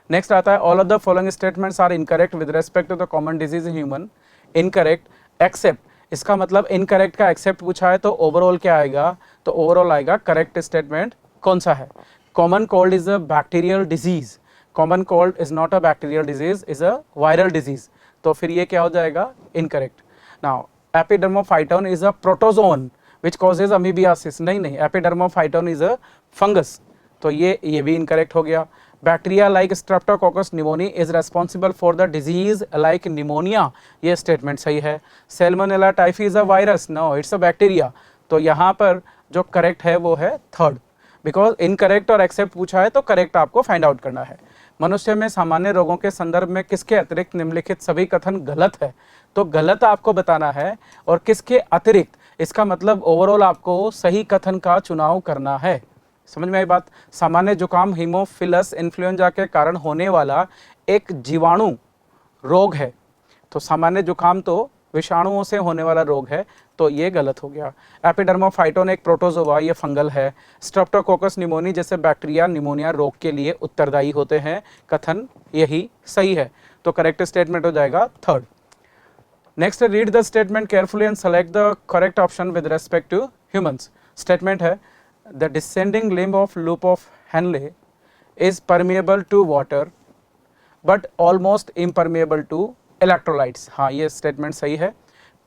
नेक्स्ट आता है all of the following statements are incorrect with respect to the common disease in human. Incorrect except, इसका मतलब इनकरेक्ट का एक्सेप्ट पूछा है तो ओवरऑल क्या आएगा, तो ओवरऑल आएगा। करेक्ट स्टेटमेंट कौन सा है? Common cold is a bacterial disease, common cold is not a bacterial disease, is a viral disease, तो फिर ये क्या हो जाएगा? Incorrect. Now Epidermophyton is a protozoan which causes amoebiasis, नहीं, एपिडर्मोफाइटोन इज अ फंगस, तो ये भी इनकरेक्ट हो गया। Bacteria like Streptococcus pneumoniae is responsible for the disease like pneumonia, ये स्टेटमेंट सही है। Salmonella typhi is a virus, no it's a bacteria, तो यहाँ पर जो करेक्ट है वो है थर्ड, बिकॉज इनकरेक्ट और एक्सेप्ट पूछा है तो करेक्ट आपको फाइंड आउट करना है। मनुष्य में सामान्य रोगों के संदर्भ में किसके अतिरिक्त निम्नलिखित सभी कथन गलत है, तो गलत आपको बताना है, और किसके अतिरिक्त, इसका मतलब ओवरऑल आपको सही कथन का चुनाव करना है। समझ में आई बात? सामान्य जुकाम हीमोफिलस इन्फ्लुएंजा के कारण होने वाला एक जीवाणु रोग है, तो सामान्य जुकाम तो विषाणुओं से होने वाला रोग है, तो ये गलत हो गया। एपिडर्मोफाइटोन एक प्रोटोजोआ, ये फंगल है। स्ट्रेप्टोकोकस निमोनी जैसे बैक्टीरिया निमोनिया रोग के लिए उत्तरदायी होते हैं, कथन यही सही है, तो करेक्ट स्टेटमेंट हो जाएगा third. Next, read the statement carefully and select the correct option with respect to humans. Statement है the descending limb of loop of Henle is permeable to water but almost impermeable to electrolytes, हाँ ये statement सही है।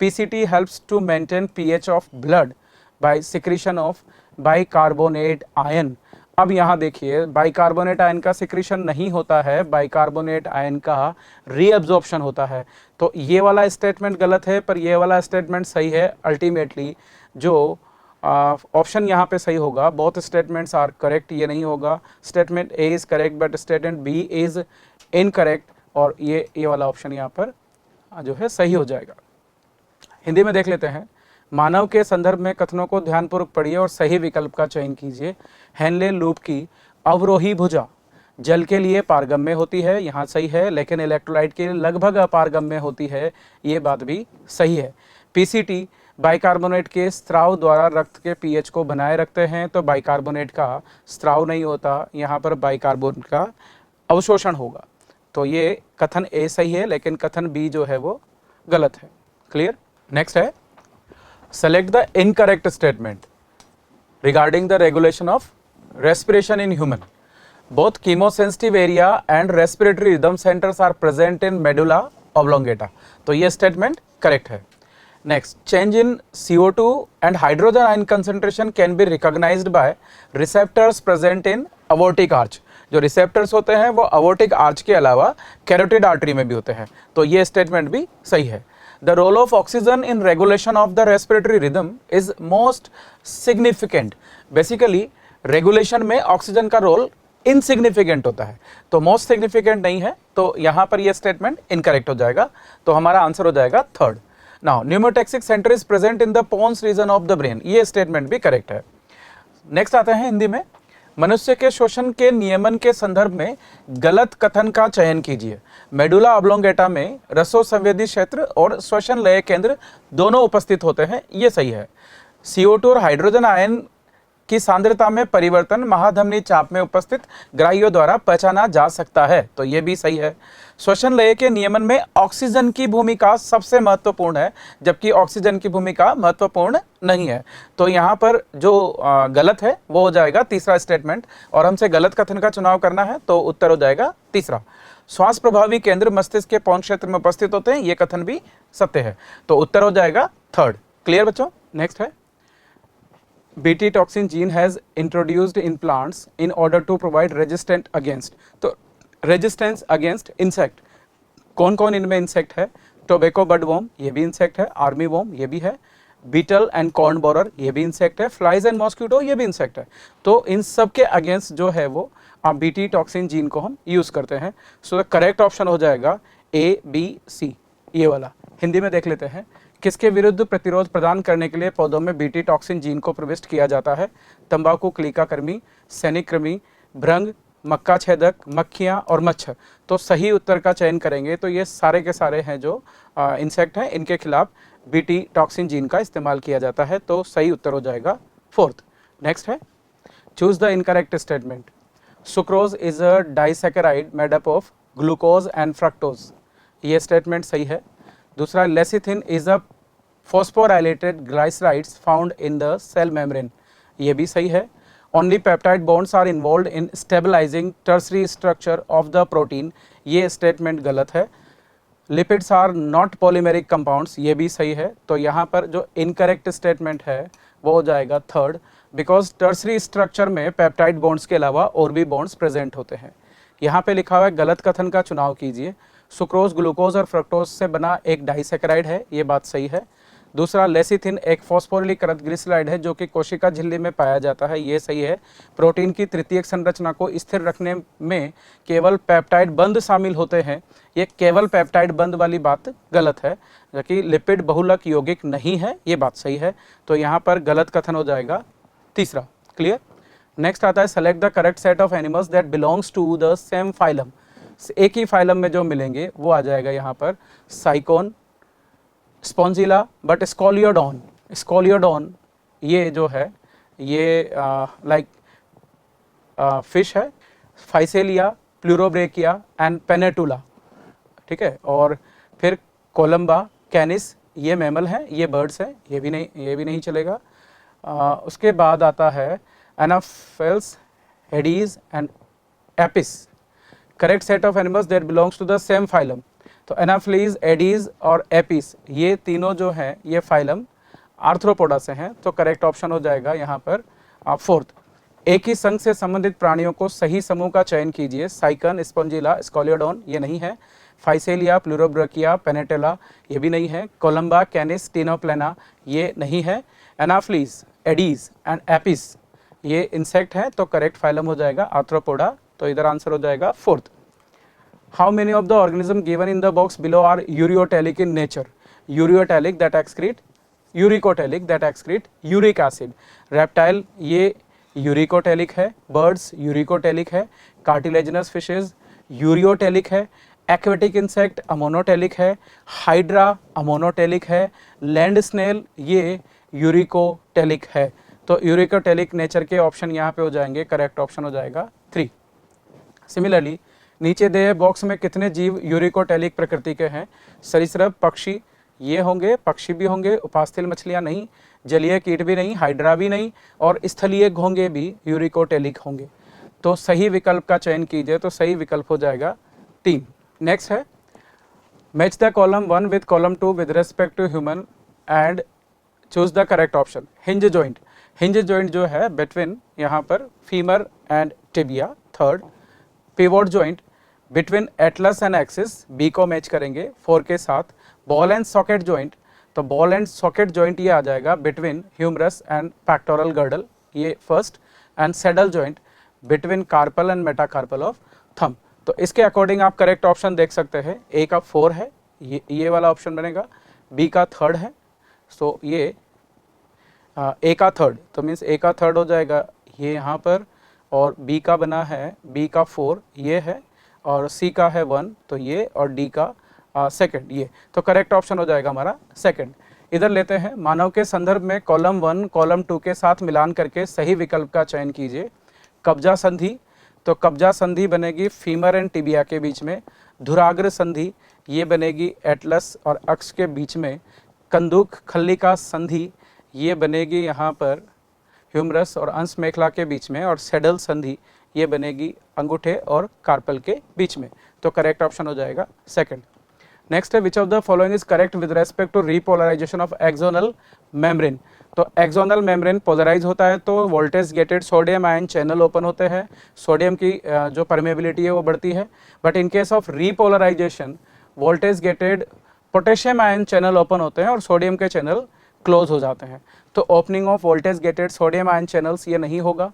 PCT helps to maintain pH of blood by secretion of bicarbonate ion। अब यहाँ देखिए bicarbonate ion का secretion नहीं होता है, बाइकार्बोनेट आयन का रीअब्जॉर्प्शन होता है, तो ये वाला स्टेटमेंट गलत है, पर ये वाला स्टेटमेंट सही है। अल्टीमेटली जो ऑप्शन यहाँ पे सही होगा, बोथ स्टेटमेंट्स आर करेक्ट, ये नहीं होगा। Statement A is correct but statement B is incorrect, और ये वाला ऑप्शन यहाँ पर जो है सही हो जाएगा। हिंदी में देख लेते हैं। मानव के संदर्भ में कथनों को ध्यानपूर्वक पढ़िए और सही विकल्प का चयन कीजिए। हेनले लूप की अवरोही भुजा जल के लिए पारगम्य होती है, यहाँ सही है, लेकिन इलेक्ट्रोलाइट के लिए लगभग अपारगम्य होती है, ये बात भी सही है। पीसीटी बाइकार्बोनेट के स्त्राव द्वारा रक्त के पीएच को बनाए रखते हैं, तो बाइकार्बोनेट का स्त्राव नहीं होता, यहाँ पर बाइकार्बोनेट का अवशोषण होगा, तो ये कथन ए सही है, लेकिन कथन बी जो है वो गलत है। क्लियर। नेक्स्ट है select the incorrect statement regarding the regulation of respiration in human. Both chemosensitive area and respiratory rhythm centres are present in medulla oblongata, तो ये स्टेटमेंट करेक्ट है। Next, change in CO2 and hydrogen ion concentration can be recognised by receptors present in aortic arch. जो receptors होते हैं वो अवोर्टिक arch के अलावा carotid artery में भी होते हैं, तो ये स्टेटमेंट भी सही है। The role of oxygen in regulation of the respiratory rhythm is most significant. Basically regulation में ऑक्सीजन का रोल इनसिग्निफिकेंट होता है, तो मोस्ट सिग्निफिकेंट नहीं है, तो यहाँ पर ये स्टेटमेंट इनकरेक्ट हो जाएगा, तो हमारा आंसर हो जाएगा third. Now pneumotaxic center is present in the pons region of the brain, ये स्टेटमेंट भी करेक्ट है। नेक्स्ट आते हैं हिंदी में, मनुष्य के शोषण के नियमन के संदर्भ में गलत कथन का चयन कीजिए। मेडुला ऑब्लोंगेटा में रसो संवेदी क्षेत्र और श्वसन लय केंद्र दोनों उपस्थित होते हैं, ये सही है। CO2 और हाइड्रोजन आयन की सांद्रता में परिवर्तन महाधमनी चाप में उपस्थित ग्राहियों द्वारा पहचाना जा सकता है, तो ये भी सही है। श्वसन लय के नियमन में ऑक्सीजन की भूमिका सबसे महत्वपूर्ण है, जबकि ऑक्सीजन की भूमिका महत्वपूर्ण नहीं है, तो यहाँ पर जो गलत है वो हो जाएगा तीसरा स्टेटमेंट, और हमसे गलत कथन का चुनाव करना है, तो उत्तर हो जाएगा तीसरा। श्वास प्रभावी केंद्र मस्तिष्क के पौंस क्षेत्र में उपस्थित होते हैं, ये कथन भी सत्य है, तो उत्तर हो जाएगा थर्ड। क्लियर बच्चों? नेक्स्ट है, BT toxin gene has introduced in plants in order to provide resistant against, तो रेजिस्टेंस अगेंस्ट इंसेक्ट, कौन कौन इनमें इंसेक्ट है? टोबैको बड वॉर्म, ये भी इंसेक्ट है। आर्मी वॉर्म, ये भी है। बीटल एंड कॉर्न बोरर, ये भी इंसेक्ट है। फ्लाइज एंड मॉस्किटो, ये भी इंसेक्ट है। तो इन सब के अगेंस्ट जो है वो BT टॉक्सिन जीन को हम यूज़ करते हैं। सो द करेक्ट ऑप्शन हो जाएगा ABC, ये वाला। हिंदी में देख लेते हैं, किसके विरुद्ध प्रतिरोध प्रदान करने के लिए पौधों में BT टॉक्सिन जीन को प्रविष्ट किया जाता है? तंबाकू, क्लीका कर्मी, सैनिक कृमि, भृंग, मक्का छेदक, मक्खियाँ और मच्छर। तो सही उत्तर का चयन करेंगे तो ये सारे के सारे हैं जो इंसेक्ट हैं, इनके खिलाफ BT टॉक्सिन जीन का इस्तेमाल किया जाता है, तो सही उत्तर हो जाएगा फोर्थ। नेक्स्ट है, choose the incorrect statement. Sucrose is a disaccharide made up of glucose and fructose, ये स्टेटमेंट सही है। दूसरा, lecithin is a phosphorylated glycerides found in the cell membrane, ये भी सही है। Only peptide bonds are involved in stabilizing tertiary structure of the protein, ये statement गलत है। Lipids are not polymeric compounds, ये भी सही है। तो यहाँ पर जो इनकरेक्ट स्टेटमेंट है वो हो जाएगा थर्ड, बिकॉज टर्सरी स्ट्रक्चर में पेप्टाइड बॉन्ड्स के अलावा और भी बॉन्ड्स प्रेजेंट होते हैं। यहाँ पे लिखा हुआ है गलत कथन का चुनाव कीजिए। सुक्रोज ग्लूकोज और फ्रक्टोज से बना एक डाइसैकेराइड है, ये बात सही है। दूसरा, लेसिथिन एक फॉस्फोरिलिक ग्लिसराइड है जो कि कोशिका झिल्ली में पाया जाता है, ये सही है। प्रोटीन की तृतीयक संरचना को स्थिर रखने में केवल पेप्टाइड बंध शामिल होते हैं, ये केवल पेप्टाइड बंध वाली बात गलत है, जबकि लिपिड बहुलक यौगिक नहीं है, ये बात सही है। तो यहाँ पर गलत कथन हो जाएगा तीसरा। क्लियर? नेक्स्ट आता है, select the correct set of animals that belongs to the same phylum. एक ही फाइलम में जो मिलेंगे वो आ जाएगा यहाँ पर sycon, Spongilla, but Scoliodon, Scoliodon ये जो है ये लाइक फिश है। फाइसेलिया, प्लूरोब्रेकिया एंड पेनेटुला, ठीक है। और फिर कोलम्बा, कैनिस, ये मैमल हैं, ये बर्ड्स हैं, ये भी नहीं चलेगा। उसके बाद आता है Anopheles, Aedes and Apis. Correct set of animals that belongs to the same phylum, तो एनाफ्लीज, एडीज और एपिस ये तीनों जो हैं ये फाइलम आर्थ्रोपोडा से हैं, तो करेक्ट ऑप्शन हो जाएगा यहाँ पर फोर्थ। एक ही संघ से संबंधित प्राणियों को सही समूह का चयन कीजिए। साइकन, स्पॉन्जिला, स्कॉलियोडॉन ये नहीं है। फाइसेलिया, प्लूरोब्रेकिया, पेनेटेला ये भी नहीं है। कोलम्बा, कैनिस, टिनोप्लेना ये नहीं है। एनाफ्लीज, एडीज एंड एपिस ये इंसेक्ट है, तो करेक्ट फाइलम हो जाएगा आर्थ्रोपोडा, तो इधर आंसर हो जाएगा fourth. How many of the organism given in the box below are ureotelic in nature? Ureotelic that excrete, uricotelic that excrete uric acid. Reptile ये यूरिकोटेलिक है, बर्ड्स यूरिकोटेलिक है, cartilaginous fishes ureotelic है, aquatic insect ammonotelic है, hydra ammonotelic है, land snail ये uricotelic है। तो uricotelic nature के ऑप्शन यहाँ पे हो जाएंगे, करेक्ट ऑप्शन हो जाएगा 3। सिमिलरली नीचे दिए बॉक्स में कितने जीव यूरिकोटेलिक प्रकृति के हैं? सरीसृप, पक्षी ये होंगे, पक्षी भी होंगे, उपास्थल मछलियाँ नहीं, जलीय कीट भी नहीं, हाइड्रा भी नहीं, और स्थलीय घोंगे भी यूरिकोटेलिक होंगे। तो सही विकल्प का चयन कीजिए, तो सही विकल्प हो जाएगा 3। नेक्स्ट है match the column 1 with column 2 with respect to human and choose the correct option. Hinge joint, hinge joint जो है बिटवीन यहाँ पर femur and tibia. Third, pivot joint between atlas and axis, B को match करेंगे 4 के साथ। Ball and socket joint, तो ball and socket joint ये आ जाएगा between humerus and pectoral girdle, ये first. And saddle joint between carpal and metacarpal of thumb. तो इसके अकॉर्डिंग आप करेक्ट ऑप्शन देख सकते हैं। ए का 4 है, ये वाला ऑप्शन बनेगा। बी का 3rd है, सो ये ए का 3rd, तो मीन्स ए का 3rd हो जाएगा ये यहाँ पर। और बी का बना है, बी का 4 ये है, और सी का है 1 तो ये, और डी का 2nd ये। तो करेक्ट ऑप्शन हो जाएगा हमारा 2nd। इधर लेते हैं मानव के संदर्भ में कॉलम 1 कॉलम 2 के साथ मिलान करके सही विकल्प का चयन कीजिए। कब्जा संधि, तो कब्जा संधि बनेगी फीमर एंड टिबिया के बीच में। धुराग्र संधि ये बनेगी एटलस और अक्ष के बीच में। कंदुक खल्लिका संधि ये बनेगी यहाँ पर ह्यूमरस और अंश मेखला के बीच में। और सेडल संधि ये बनेगी अंगूठे और कार्पल के बीच में। तो करेक्ट ऑप्शन हो जाएगा 2nd। नेक्स्ट है which of the following is correct with respect to repolarization of axonal membrane. तो एक्सोनल मेम्ब्रेन पोलराइज होता है तो voltage gated sodium ion channel open होते हैं, सोडियम की जो परमेबिलिटी है वो बढ़ती है। But in case of repolarisation voltage gated potassium ion channel open होते हैं और सोडियम के चैनल क्लोज हो जाते हैं। तो opening of voltage gated sodium ion channels ये नहीं होगा।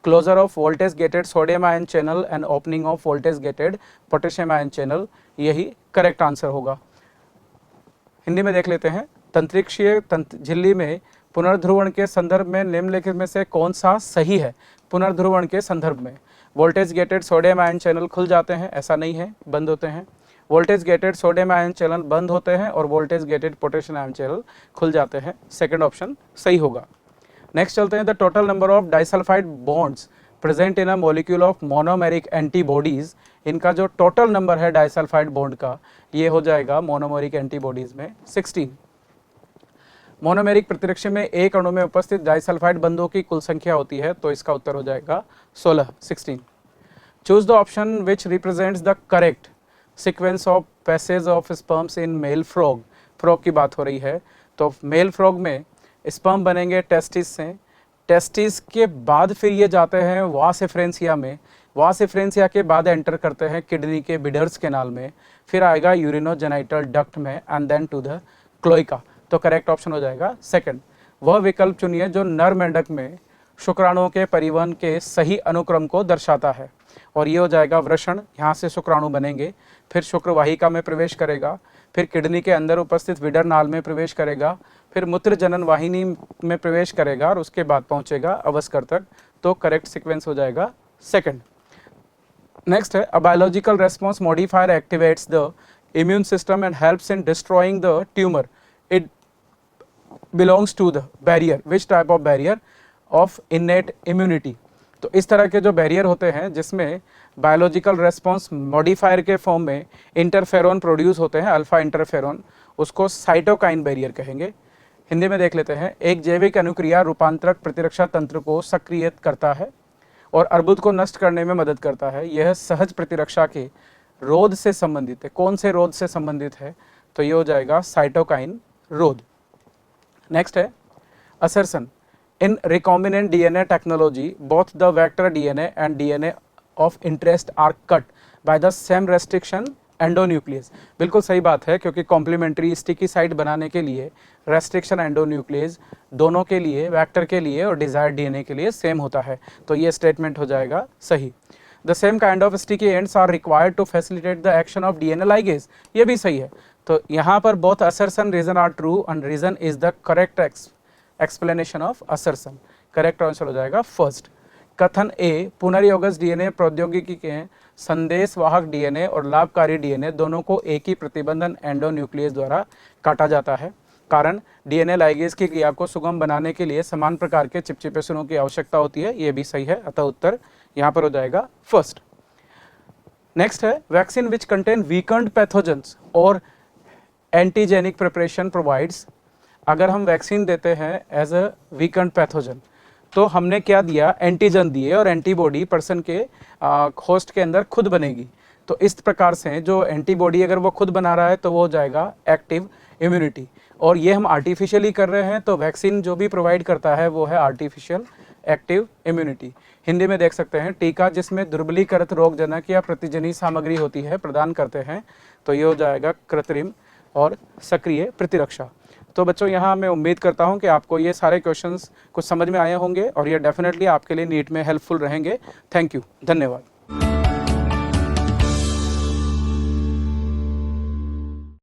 Closure of voltage gated sodium ion channel and opening of voltage gated potassium ion channel, यही करेक्ट आंसर होगा। हिंदी में देख लेते हैं। तंत्रिक्षीय झिल्ली में पुनर्ध्रुवण के संदर्भ में निम्नलिखित में से कौन सा सही है। पुनर्ध्रुवण के संदर्भ में voltage gated sodium ion channel खुल जाते हैं, ऐसा नहीं है, बंद होते हैं। Voltage gated sodium ion channel बंद होते हैं और voltage gated potassium ion channel खुल जाते हैं। 2nd ऑप्शन सही होगा। नेक्स्ट चलते हैं। The total number of disulphide bonds present in a molecule of monomeric antibodies, इनका जो टोटल नंबर है डाइसल्फाइड बॉन्ड का ये हो जाएगा मोनोमेरिक एंटीबॉडीज में 16। मोनोमेरिक प्रतिरक्षी में एक अणु में उपस्थित डाइसल्फाइड बंधों की कुल संख्या होती है, तो इसका उत्तर हो जाएगा 16। Choose the option which represents the correct sequence of passage of sperms in male frog. Frog की बात हो रही है, तो मेल फ्रॉग में स्पर्म बनेंगे टेस्टिस से। टेस्टिस के बाद फिर ये जाते हैं वास एफ्रेंसिया में। वास एफ्रेंसिया के बाद एंटर करते हैं किडनी के बिडर्स कैनाल में, फिर आएगा यूरिनोजेनाइटल डक्ट में and then to the cloaca. तो करेक्ट ऑप्शन हो जाएगा 2nd। वह विकल्प चुनिए जो नर मेंढक में शुक्राणुओं के परिवहन के सही अनुक्रम को दर्शाता है। और ये हो जाएगा वृषण, यहाँ से शुक्राणु बनेंगे, फिर शुक्रवाहिका में प्रवेश करेगा, फिर किडनी के अंदर उपस्थित विडर नाल में प्रवेश करेगा, फिर मूत्र जनन वाहिनी में प्रवेश करेगा और उसके बाद पहुंचेगा अवस्कर तक। तो करेक्ट सीक्वेंस हो जाएगा 2nd। नेक्स्ट है a biological response modifier activates the immune system and helps in destroying the tumour. It belongs to the barrier. Which type of barrier of innate immunity. तो इस तरह के जो बैरियर होते हैं जिसमें बायोलॉजिकल रेस्पॉन्स मॉडिफायर के फॉर्म में इंटरफेरोन प्रोड्यूस होते हैं, अल्फा इंटरफेरोन, उसको साइटोकाइन बैरियर कहेंगे। हिंदी में देख लेते हैं। एक जैविक अनुक्रिया रूपांतरक प्रतिरक्षा तंत्र को सक्रियत करता है और अर्बुद को नष्ट करने में मदद करता है। यह सहज प्रतिरक्षा के रोध से संबंधित है। कौन से रोध से संबंधित है, तो ये हो जाएगा साइटोकाइन रोध। नेक्स्ट है assertion. In recombinant DNA technology both the vector DNA and DNA of interest are cut by the same restriction endonuclease. बिल्कुल सही बात है, क्योंकि कॉम्प्लीमेंट्री स्टिकी साइट बनाने के लिए रेस्ट्रिक्शन एंडोन्यूक्लियस दोनों के लिए, वेक्टर के लिए और डिजायर्ड डीएनए के लिए सेम होता है। तो ये स्टेटमेंट हो जाएगा सही। The same kind of sticky ends are required to facilitate the action of DNA ligase. ये भी सही है। तो यहाँ पर both assertion reason are true and reason is the correct explanation of assertion. Correct answer हो जाएगा 1st। कथन ए पुनर्योगज डीएनए प्रौद्योगिकी के संदेश वाहक डीएनए और लाभकारी डीएनए दोनों को एक ही प्रतिबंधन एंडोन्यूक्लियस द्वारा काटा जाता है। कारण डीएनए लाइगेज की क्रिया को सुगम बनाने के लिए समान प्रकार के चिपचिपेशनों की आवश्यकता होती है। ये भी सही है, अतः उत्तर यहाँ पर हो जाएगा 1st। नेक्स्ट है vaccine which contain weekend pathogens और एंटीजेनिक प्रिपरेशन प्रोवाइड्स। अगर हम वैक्सीन देते हैं एज अ वीकेंड पैथोजन तो हमने क्या दिया, एंटीजन दिए और एंटीबॉडी पर्सन के होस्ट के अंदर खुद बनेगी। तो इस प्रकार से जो एंटीबॉडी अगर वो खुद बना रहा है तो वो हो जाएगा एक्टिव इम्यूनिटी, और ये हम आर्टिफिशियली कर रहे हैं। तो वैक्सीन जो भी प्रोवाइड करता है वो है आर्टिफिशियल एक्टिव इम्यूनिटी। हिंदी में देख सकते हैं, टीका जिसमें दुर्बलीकृत रोगजनक या प्रतिजनी सामग्री होती है प्रदान करते हैं, तो ये हो जाएगा कृत्रिम और सक्रिय प्रतिरक्षा। तो बच्चों यहाँ मैं उम्मीद करता हूँ कि आपको ये सारे क्वेश्चंस कुछ समझ में आए होंगे और ये डेफिनेटली आपके लिए नीट में हेल्पफुल रहेंगे। थैंक यू, धन्यवाद।